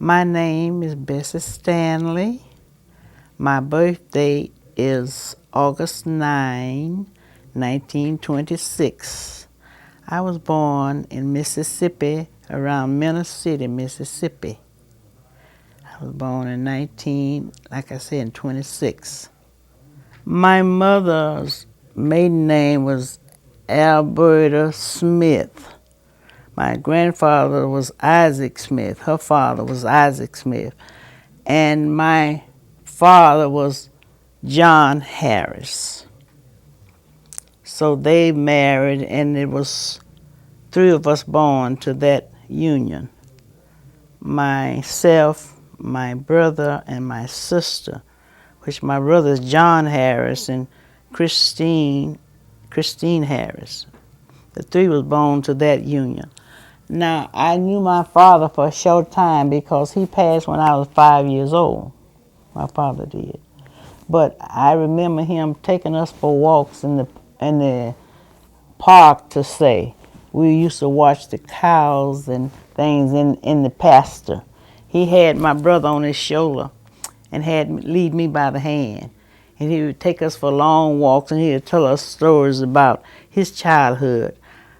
My name is Bessie Stanley. My birthday is August 9, 1926. I was born in Mississippi, around Minas City, Mississippi. I was born in like I said, in 26. My mother's maiden name was Alberta Smith. My grandfather was Isaac Smith. Her father was Isaac Smith. And my father was John Harris. So they married, and it was 3 of us born to that union. Myself, my brother, and my sister, which my brother is John Harris and Christine Harris. The 3 was born to that union. Now, I knew my father for a short time because he passed when I was 5 years old. My father did. But I remember him taking us for walks in the park to say. We used to watch the cows and things in the pasture. He had my brother on his shoulder and lead me by the hand. And he would take us for long walks, and he would tell us stories about his childhood,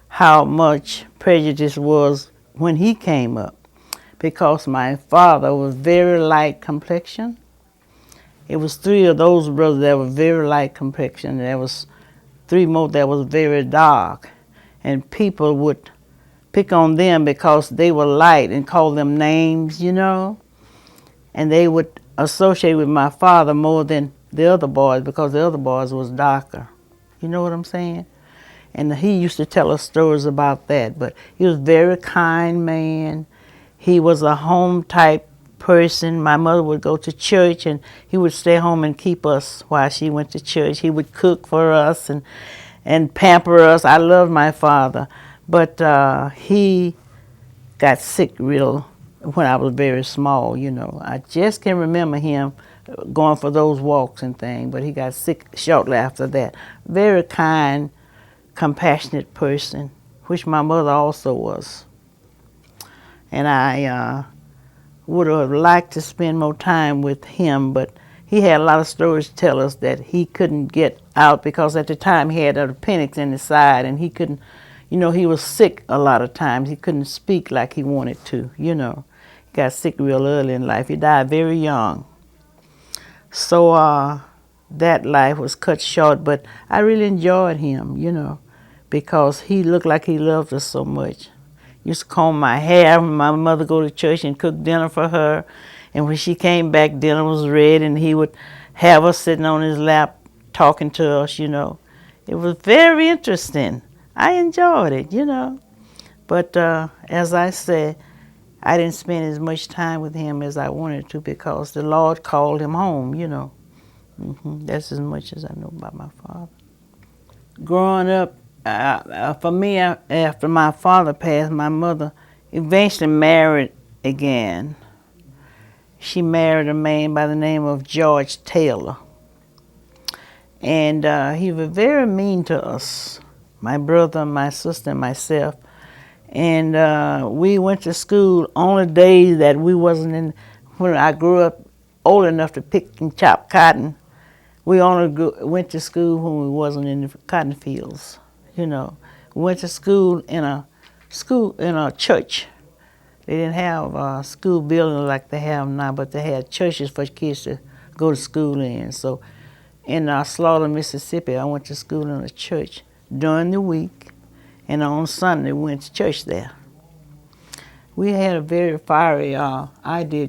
how much prejudice was when he came up, because my father was very light complexion. It was 3 of those brothers that were very light complexion. There was 3 more that was very dark, and people would pick on them because they were light and call them names, and they would associate with my father more than the other boys because the other boys was darker. You know what I'm saying? And he used to tell us stories about that. But he was a very kind man. He was a home type person. My mother would go to church, and he would stay home and keep us while she went to church. He would cook for us and pamper us. I loved my father. But he got sick when I was very small, I just can remember him going for those walks and things, but he got sick shortly after that. Very kind, compassionate person, which my mother also was. And I would have liked to spend more time with him, but he had a lot of stories to tell us that he couldn't get out because at the time he had an appendix in his side, and he couldn't, he was sick a lot of times. He couldn't speak like he wanted to, He got sick real early in life. He died very young. So that life was cut short, but I really enjoyed him, because he looked like he loved us so much. Used to comb my hair when my mother go to church and cook dinner for her. And when she came back, dinner was ready, and he would have us sitting on his lap talking to us, It was very interesting. I enjoyed it, But as I said, I didn't spend as much time with him as I wanted to because the Lord called him home, That's as much as I know about my father. Growing up, for me, after my father passed, my mother eventually married again. She married a man by the name of George Taylor. And he was very mean to us, my brother, my sister, and myself. And we went to school on the days that we wasn't in, when I grew up old enough to pick and chop cotton. We only went to school when we wasn't in the cotton fields, We went to school in a church. They didn't have a school building like they have now, but they had churches for kids to go to school in. So in Slaughter, Mississippi, I went to school in a church during the week, and on Sunday we went to church there. We had a very fiery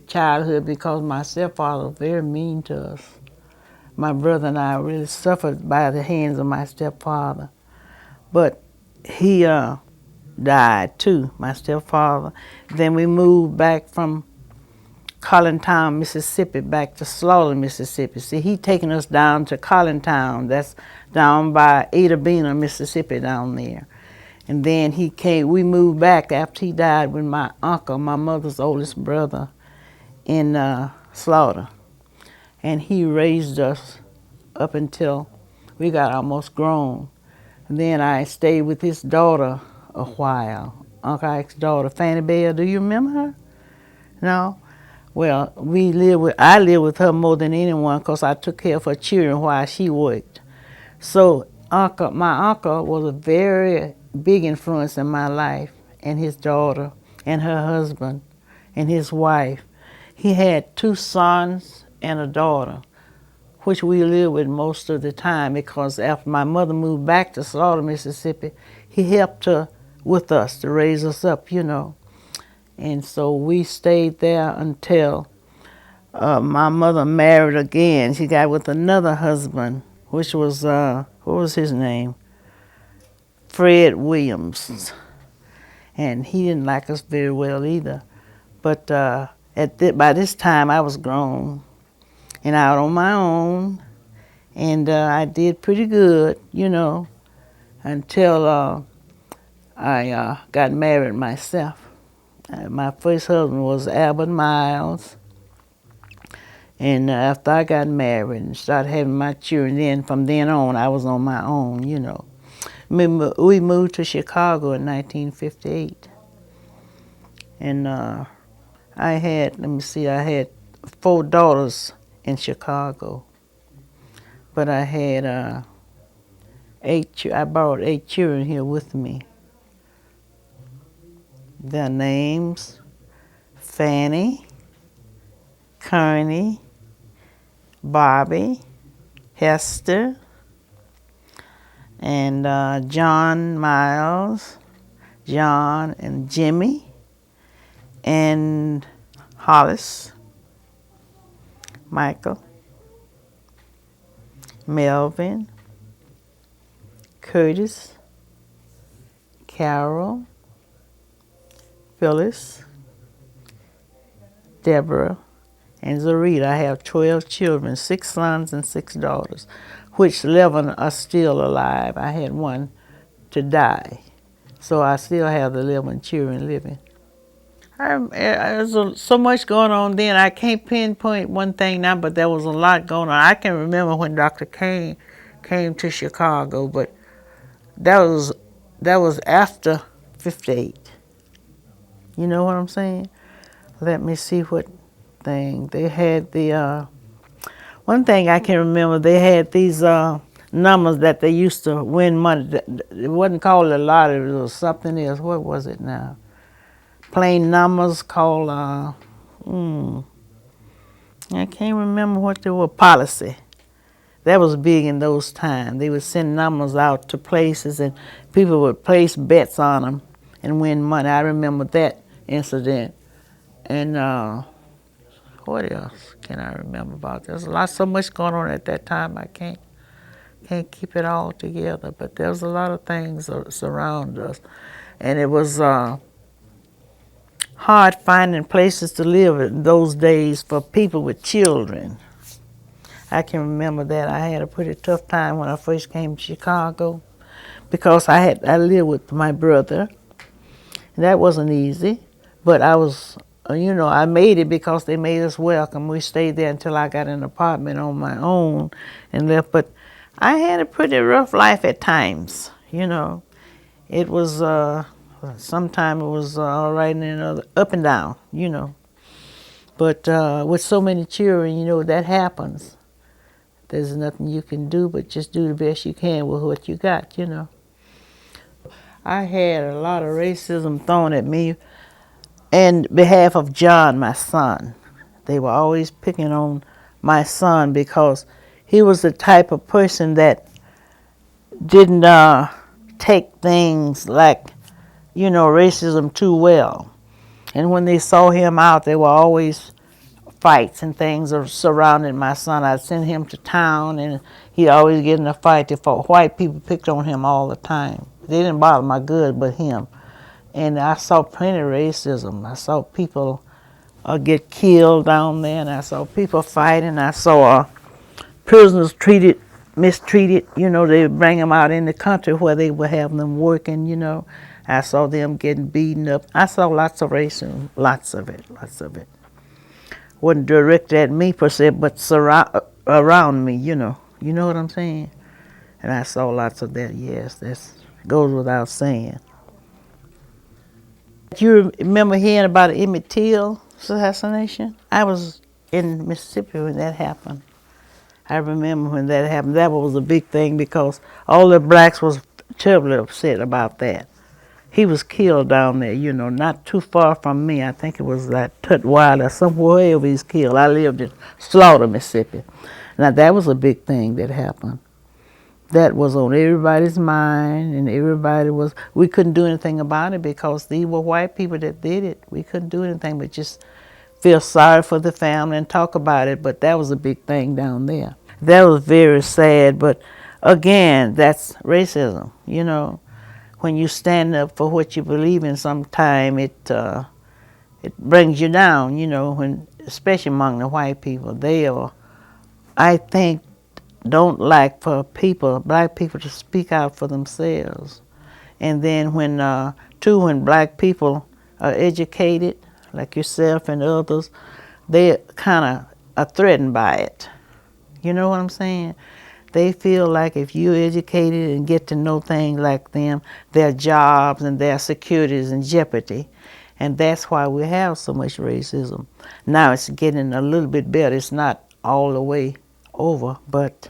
childhood because my stepfather was very mean to us. My brother and I really suffered by the hands of my stepfather. But he died too, my stepfather. Then we moved back from Collintown, Mississippi, back to Slaughter, Mississippi. See, he taken us down to Collintown. That's down by Ada Bena, Mississippi, down there. And then we moved back after he died with my uncle, my mother's oldest brother, in Slaughter. And he raised us up until we got almost grown. And then I stayed with his daughter a while, Uncle Ike's daughter, Fannie Bell. Do you remember her? No? Well, I lived with her more than anyone because I took care of her children while she worked. So my uncle was a very big influence in my life, and his daughter, and her husband, and his wife. He had 2 sons and a daughter, which we lived with most of the time because after my mother moved back to Slaughter, Mississippi, he helped her with us to raise us up, you know. And so we stayed there until my mother married again. She got with another husband, which was, what was his name? Fred Williams. And he didn't like us very well either. But by this time, I was grown and out on my own. And I did pretty good, you know, until I got married myself. My first husband was Albert Miles. And after I got married and started having my children, then from then on, I was on my own, you know. We moved to Chicago in 1958. And I had 4 daughters in Chicago. But I had I brought 8 children here with me. Their names: Fanny, Kearney, Bobby, Hester, and John Miles, John and Jimmy, and Hollis, Michael, Melvin, Curtis, Carol, Phyllis, Deborah, and Zarita. I have 12 children, 6 sons and 6 daughters, which 11 are still alive. I had one to die, so I still have the 11 children living. There's so much going on then. I can't pinpoint one thing now, but there was a lot going on. I can remember when Dr. Kane came to Chicago, but that was after 58. You know what I'm saying? Let me see what thing. They had one thing I can remember, they had these numbers that they used to win money. It wasn't called a lottery, it was something else. What was it now? Plain numbers called, I can't remember what they were, policy. That was big in those times. They would send numbers out to places and people would place bets on them and win money. I remember that incident. And what else can I remember about? There's so much going on at that time. I can't keep it all together. But there's a lot of things that surround us, and it was hard finding places to live in those days for people with children. I can remember that. I had a pretty tough time when I first came to Chicago because I lived with my brother. That wasn't easy, but I was, I made it because they made us welcome. We stayed there until I got an apartment on my own and left. But I had a pretty rough life at times, you know. It was, sometimes it was all right and then up and down, you know. But with so many children, you know, that happens. There's nothing you can do but just do the best you can with what you got, you know. I had a lot of racism thrown at me in behalf of John, my son. They were always picking on my son because he was the type of person that didn't take things like, racism too well. And when they saw him out, there were always fights and things surrounding my son. I'd send him to town, and he'd always get in a fight. White people picked on him all the time. They didn't bother my good, but him. And I saw plenty of racism. I saw people get killed down there, and I saw people fighting. I saw prisoners mistreated. They would bring them out in the country where they would have them working, I saw them getting beaten up. I saw lots of racism, lots of it. Wasn't directed at me per se, but around me, You know what I'm saying? And I saw lots of that, yes. That goes without saying. You remember hearing about Emmett Till assassination? I was in Mississippi when that happened. I remember when that happened. That was a big thing because all the blacks was terribly upset about that. He was killed down there, not too far from me. I think it was like Tutwiler, somewhere over he's killed. I lived in Slaughter, Mississippi. Now that was a big thing that happened. That was on everybody's mind, and we couldn't do anything about it because these were white people that did it. We couldn't do anything but just feel sorry for the family and talk about it, but that was a big thing down there. That was very sad, but again, that's racism, When you stand up for what you believe in, sometime it brings you down, especially among the white people. They are, I think, don't like for black people to speak out for themselves. And then when black people are educated, like yourself and others, they kind of are threatened by it. You know what I'm saying? They feel like if you're educated and get to know things like them, their jobs and their security is in jeopardy. And that's why we have so much racism. Now it's getting a little bit better. It's not all the way over, but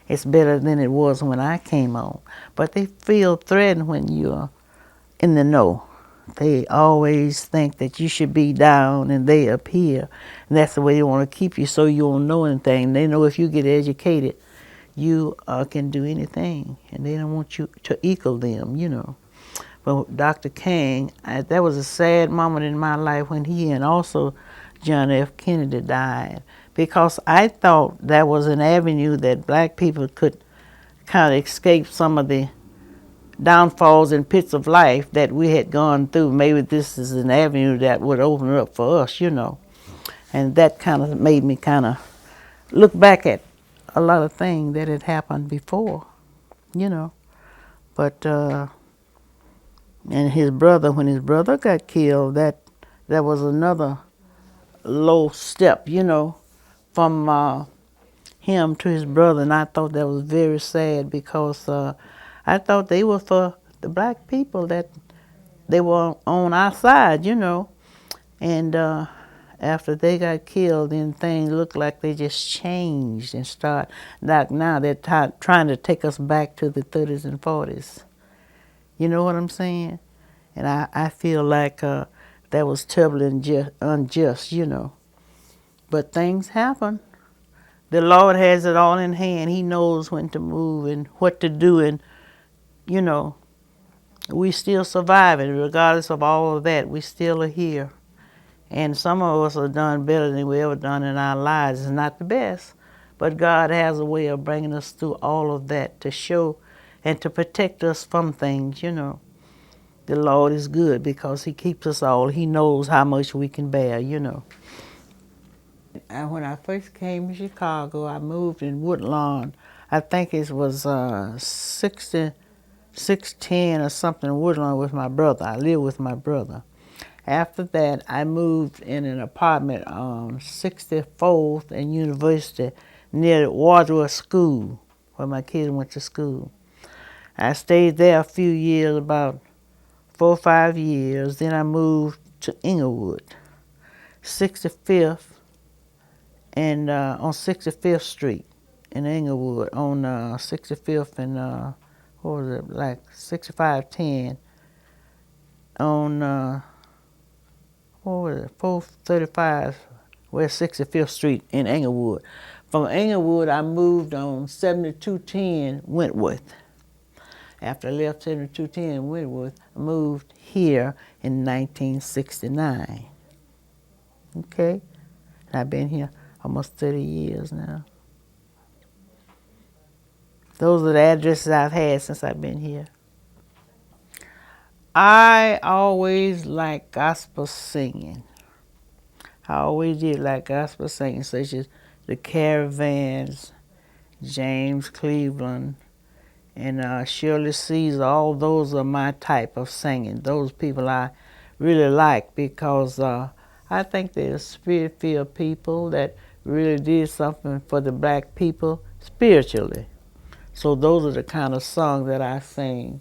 it's better than it was when I came on. But they feel threatened when you're in the know. They always think that you should be down and they up here. And that's the way they want to keep you so you don't know anything. They know if you get educated, you can do anything. And they don't want you to equal them, But Dr. King, that was a sad moment in my life when he and also John F. Kennedy died. Because I thought that was an avenue that black people could kind of escape some of the downfalls and pits of life that we had gone through. Maybe this is an avenue that would open up for us, And that kind of made me kind of look back at a lot of things that had happened before, But, and when his brother got killed, that was another low step, from him to his brother. And I thought that was very sad because I thought they were for the black people, that they were on our side, And after they got killed, then things looked like they just changed and start. Like now they're trying to take us back to the 30s and 40s. You know what I'm saying? And I feel like that was terribly unjust, But things happen. The Lord has it all in hand. He knows when to move and what to do, and we still surviving. Regardless of all of that, we still are here. And some of us have done better than we ever done in our lives. It's not the best, but God has a way of bringing us through all of that to show and to protect us from things, The Lord is good because He keeps us all. He knows how much we can bear, And when I first came to Chicago, I moved in Woodlawn. I think it was 610 or something, Woodlawn with my brother. I lived with my brother. After that, I moved in an apartment on 64th and University near Wadsworth School, where my kids went to school. I stayed there a few years, about 4 or 5 years. Then I moved to Inglewood, 65th, and on 65th Street in Inglewood, on 65th and, what was it, like 6510, on, what was it, 435 West 65th Street in Inglewood. From Inglewood, I moved on 7210 Wentworth. After I left 7210 Wentworth, I moved here in 1969. Okay? And I've been here almost 30 years now. Those are the addresses I've had since I've been here. I always liked gospel singing. I always did like gospel singing, such as the Caravans, James Cleveland, and Shirley Caesar. All those are my type of singing. Those people I really like because I think they're spirit-filled people that really did something for the black people spiritually. So those are the kind of songs that I sing.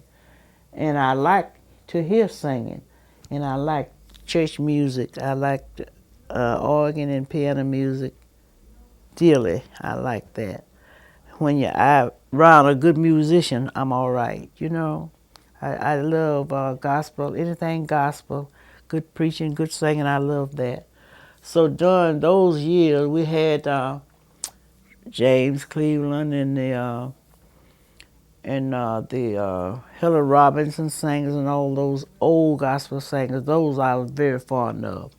And I like to hear singing. And I like church music. I like organ and piano music dearly. I like that. When you're around a good musician, I'm all right, you know. I love gospel, anything gospel, good preaching, good singing, I love that. So during those years, we had James Cleveland and the Hillary Robinson singers and all those old gospel singers. Those I was very fond of.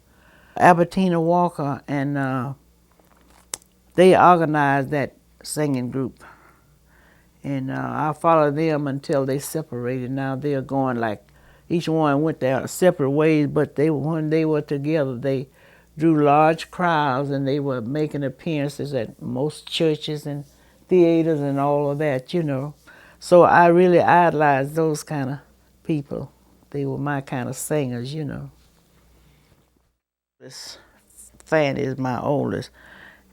Albertina Walker and they organized that singing group, and I followed them until they separated. Now they're going like each one went their separate ways, but when they were together, they drew large crowds and they were making appearances at most churches and theaters and all of that, you know. So I really idolized those kind of people. They were my kind of singers, you know. This Fanny is my oldest.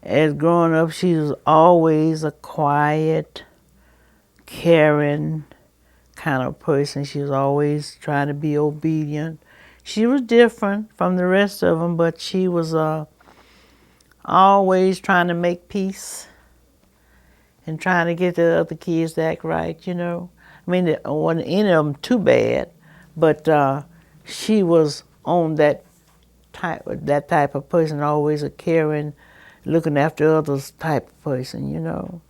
As growing up, she was always a quiet, caring kind of person. She was always trying to be obedient. She was different from the rest of them, but she was always trying to make peace and trying to get the other kids to act right, you know. I mean, it wasn't any of them too bad, but she was on that type of person, always a caring, looking after others type of person, you know.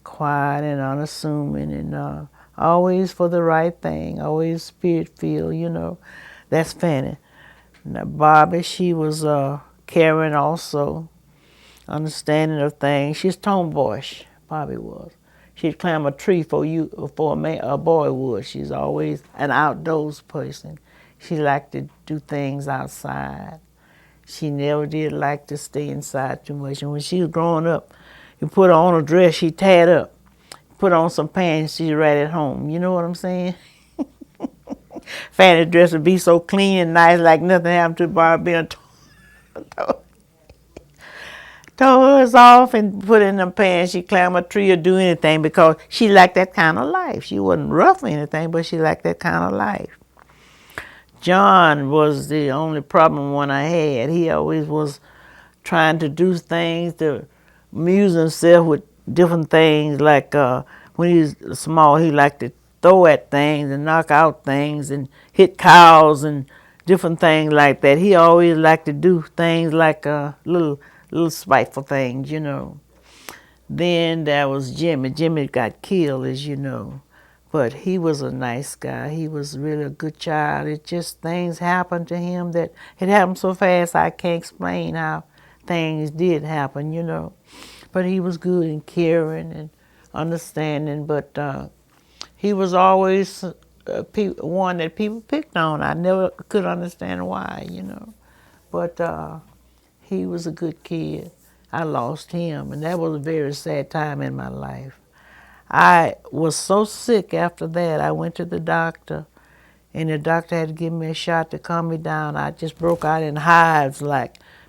Quiet and unassuming and always for the right thing, always spirit-filled, you know. That's Fanny. Now, Bobby, she was caring also, understanding of things. She's tomboyish, Bobby was. She'd climb a tree for a boy would. She's always an outdoors person. She liked to do things outside. She never did like to stay inside too much. And when she was growing up, you put her on a dress, she tied up. Put on some pants, she's right at home. You know what I'm saying? Fanny's dress would be so clean and nice, like nothing happened to Barbie and tore hers off and put in them pants. She climb a tree or do anything because she liked that kind of life. She wasn't rough or anything, but she liked that kind of life. John was the only problem one I had. He always was trying to do things to amuse himself with different things. Like when he was small, he liked to throw at things and knock out things and hit cows and different things like that. He always liked to do things like little spiteful things, you know. Then there was Jimmy. Jimmy got killed, as you know. But he was a nice guy. He was really a good child. It just things happened to him that it happened so fast I can't explain how things did happen, you know. But he was good and caring and understanding. But he was always one that people picked on. I never could understand why, you know. But he was a good kid. I lost him, and that was a very sad time in my life. I was so sick after that, I went to the doctor, and the doctor had to give me a shot to calm me down. I just broke out in hives,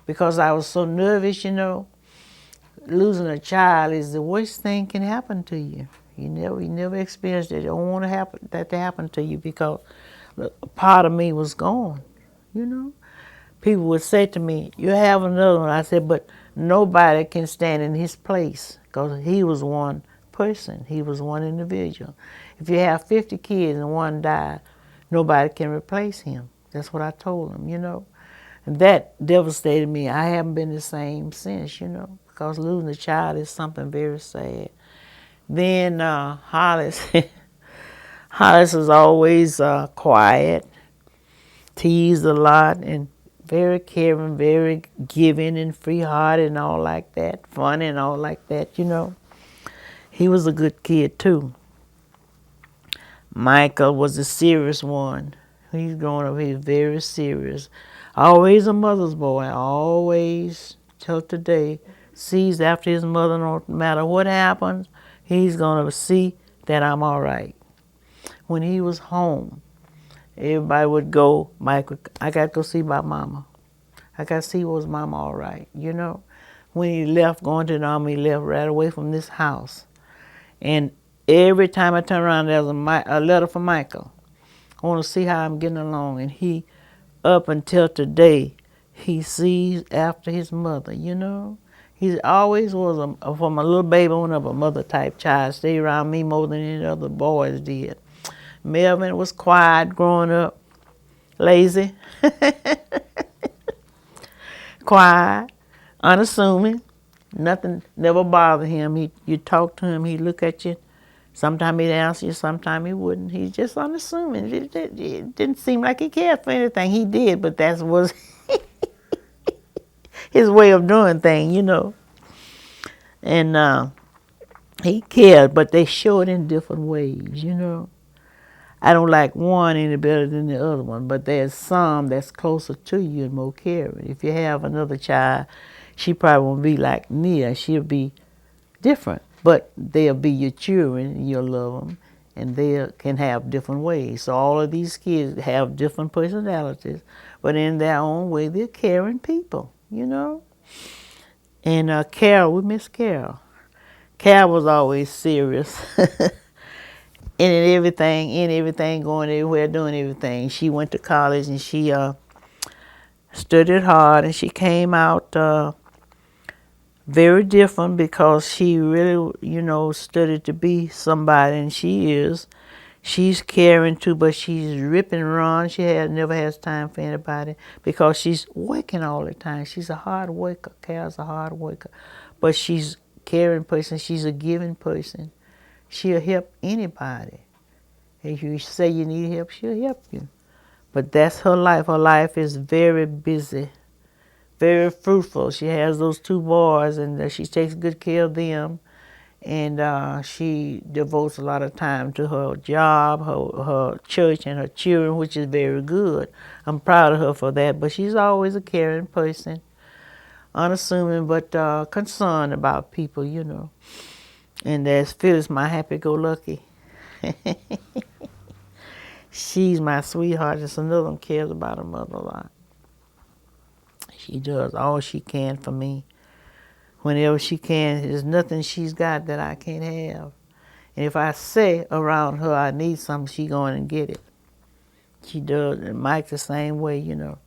because I was so nervous, you know. Losing a child is the worst thing can happen to you. You never experienced it. You don't want that to happen to you because a part of me was gone, you know. People would say to me, "You have another one." I said, "But nobody can stand in his place because he was one person. He was one individual. If you have 50 kids and one died, nobody can replace him." That's what I told him, you know. And that devastated me. I haven't been the same since, you know, because losing a child is something very sad. Then Hollis, Hollis was always quiet, teased a lot, and very caring, very giving and free-hearted and all like that, funny and all like that, you know. He was a good kid, too. Michael was the serious one. He's growing up, he's very serious. Always a mother's boy, always, till today, sees after his mother, no matter what happens, he's going to see that I'm all right. When he was home, everybody would go, Michael, I got to go see my mama. I got to see was mama all right, you know. When he left, going to the army, he left right away from this house. And every time I turn around, there's a letter from Michael. I want to see how I'm getting along. And he, up until today, he sees after his mother, you know. He always was, from a little baby on up, a mother type child. Stayed around me more than any other boys did. Melvin was quiet growing up, lazy, quiet, unassuming. Nothing never bothered him. You talk to him, he'd look at you. Sometimes he'd answer you, sometimes he wouldn't. He's just unassuming. It didn't seem like he cared for anything. He did, but that was his way of doing things, you know. And he cared, but they show it in different ways, you know. I don't like one any better than the other one, but there's some that's closer to you and more caring. If you have another child, she probably won't be like Nia. She'll be different, but they'll be your children, and you'll love them, and they can have different ways. So all of these kids have different personalities, but in their own way, they're caring people, you know. And Carol, we miss Carol. Carol was always serious. In everything, going everywhere, doing everything. She went to college and she studied hard, and she came out very different because she really, you know, studied to be somebody, and she is. She's caring too, but she's rip and run. She never has time for anybody because she's working all the time. She's a hard worker. Carol's a hard worker, but she's a caring person. She's a giving person. She'll help anybody. If you say you need help, she'll help you. But that's her life. Her life is very busy, very fruitful. She has those two boys, and she takes good care of them. And she devotes a lot of time to her job, her church, and her children, which is very good. I'm proud of her for that. But she's always a caring person, unassuming, but concerned about people, you know. And there's Phyllis, my happy-go-lucky. She's my sweetheart. Just another one cares about her mother a lot. She does all she can for me. Whenever she can, there's nothing she's got that I can't have. And if I say around her I need something, she going and get it. She does. And Mike's the same way, you know.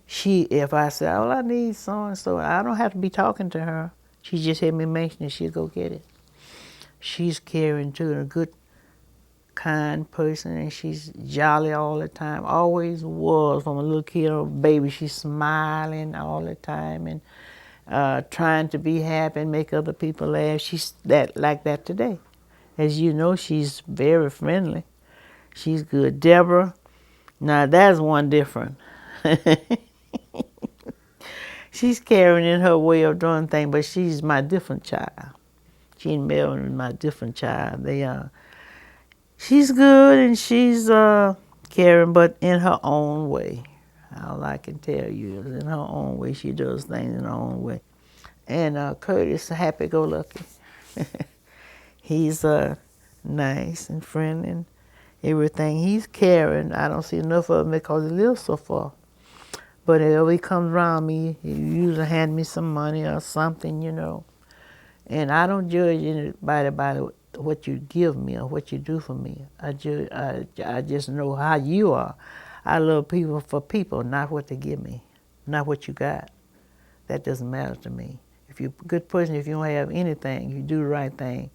If I say, oh, I need so-and-so, I don't have to be talking to her. She just had me mention it, she'll go get it. She's caring too, and a good, kind person, and she's jolly all the time. Always was from a little kid or baby. She's smiling all the time and trying to be happy and make other people laugh. She's like that today. As you know, she's very friendly. She's good. Deborah, now that's one different. She's caring in her way of doing things, but she's my different child. She and Melvin is my different child. She's good and she's caring, but in her own way. All I can tell you is in her own way. She does things in her own way. And Curtis, happy-go-lucky. He's nice and friendly and everything. He's caring. I don't see enough of him because he lives so far. But if he comes around me, he usually hand me some money or something, you know. And I don't judge anybody by what you give me or what you do for me. I just know how you are. I love people for people, not what they give me, not what you got. That doesn't matter to me. If you're a good person, if you don't have anything, you do the right thing,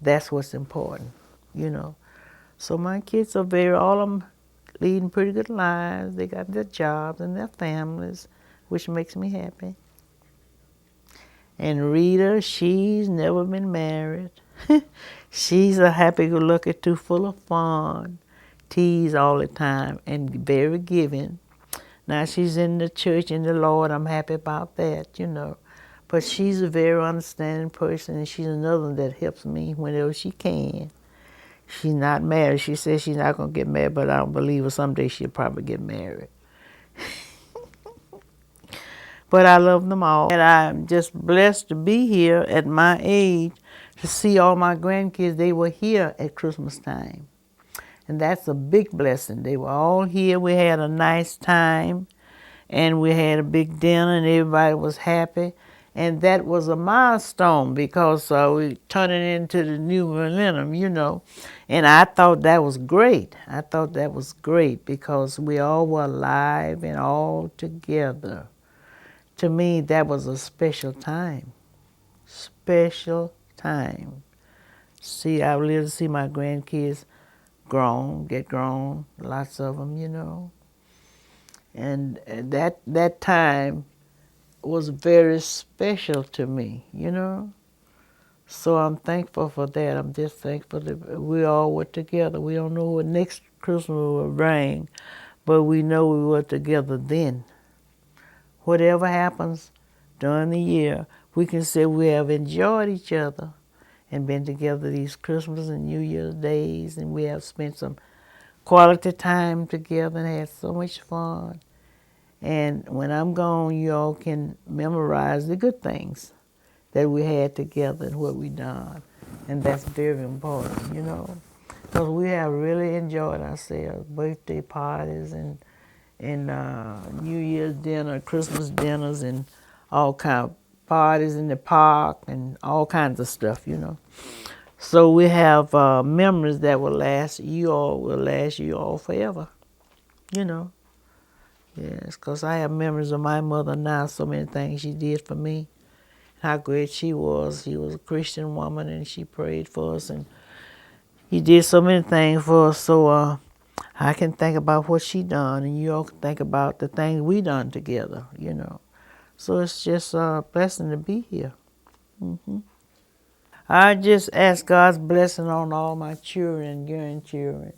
that's what's important, you know. So my kids are all of them leading pretty good lives. They got their jobs and their families, which makes me happy. And Rita, she's never been married. She's a happy-go-lucky too, full of fun, tease all the time, and very giving. Now she's in the church in the Lord. I'm happy about that, you know. But she's a very understanding person, and she's another one that helps me whenever she can. She's not married. She says she's not going to get married, but I don't believe her. Someday she'll probably get married. But I love them all. And I'm just blessed to be here at my age to see all my grandkids. They were here at Christmas time. And that's a big blessing. They were all here. We had a nice time. And we had a big dinner and everybody was happy. And that was a milestone because we turning into the new millennium, you know. And I thought that was great. I thought that was great because we all were alive and all together. to me, that was a special time. Special time. See, I would live to see my grandkids get grown, lots of them, you know. And that time was very special to me, you know. So I'm thankful for that. I'm just thankful that we all were together. We don't know what next Christmas will bring, but we know we were together then. Whatever happens during the year, we can say we have enjoyed each other and been together these Christmas and New Year's days, and we have spent some quality time together and had so much fun. And when I'm gone, you all can memorize the good things that we had together and what we done. And that's very important, you know, because we have really enjoyed ourselves, birthday parties and New Year's dinner, Christmas dinners, and all kind of parties in the park and all kinds of stuff, you know. So we have memories that will last you all forever, you know. Yes, because I have memories of my mother now, so many things she did for me, how great she was. She was a Christian woman, and she prayed for us, and he did so many things for us. So I can think about what she done, and you all can think about the things we done together, you know. So it's just a blessing to be here. I just ask God's blessing on all my children and grandchildren.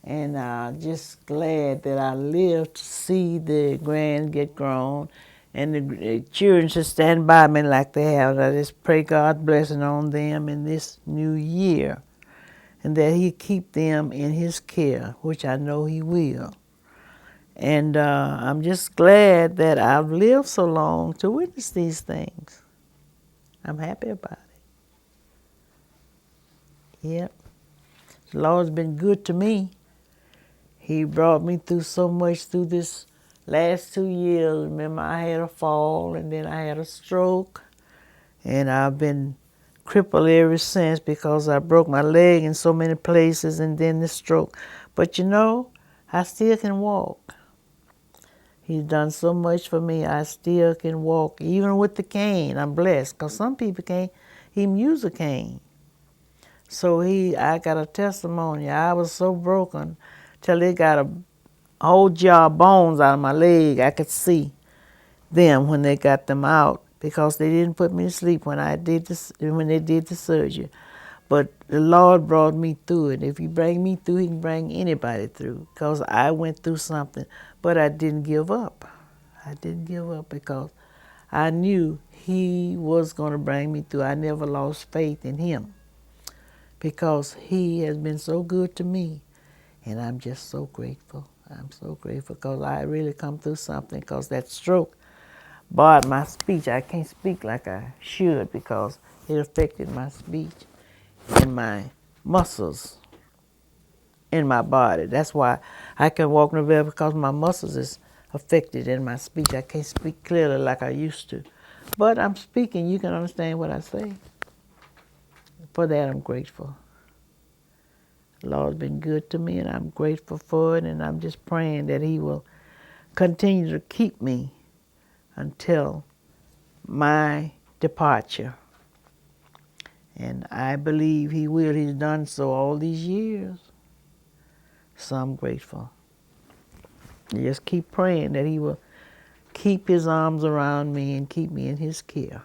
And just glad that I lived to see the grand get grown and the children should stand by me like they have. I just pray God's blessing on them in this new year and that He keep them in His care, which I know He will. And I'm just glad that I've lived so long to witness these things. I'm happy about it. Yep. The Lord's been good to me. He brought me through so much through this last 2 years. Remember, I had a fall, and then I had a stroke, and I've been crippled ever since because I broke my leg in so many places and then the stroke. But you know, I still can walk. He's done so much for me. I still can walk, even with the cane. I'm blessed, because some people can't even use a cane. So I got a testimony. I was so broken till they got a whole jar of bones out of my leg. I could see them when they got them out because they didn't put me to sleep when they did the surgery. But the Lord brought me through it. If He bring me through, He can bring anybody through, because I went through something, but I didn't give up. I didn't give up because I knew He was going to bring me through. I never lost faith in Him because He has been so good to me, and I'm just so grateful. I'm so grateful because I really come through something, because that stroke barred my speech. I can't speak like I should because it affected my speech and my muscles in my body. That's why I can walk in the bed, because my muscles is affected in my speech. I can't speak clearly like I used to. But I'm speaking. You can understand what I say. For that, I'm grateful. The Lord's been good to me, and I'm grateful for it, and I'm just praying that He will continue to keep me until my departure. And I believe He will. He's done so all these years. So I'm grateful. You just keep praying that He will keep His arms around me and keep me in His care.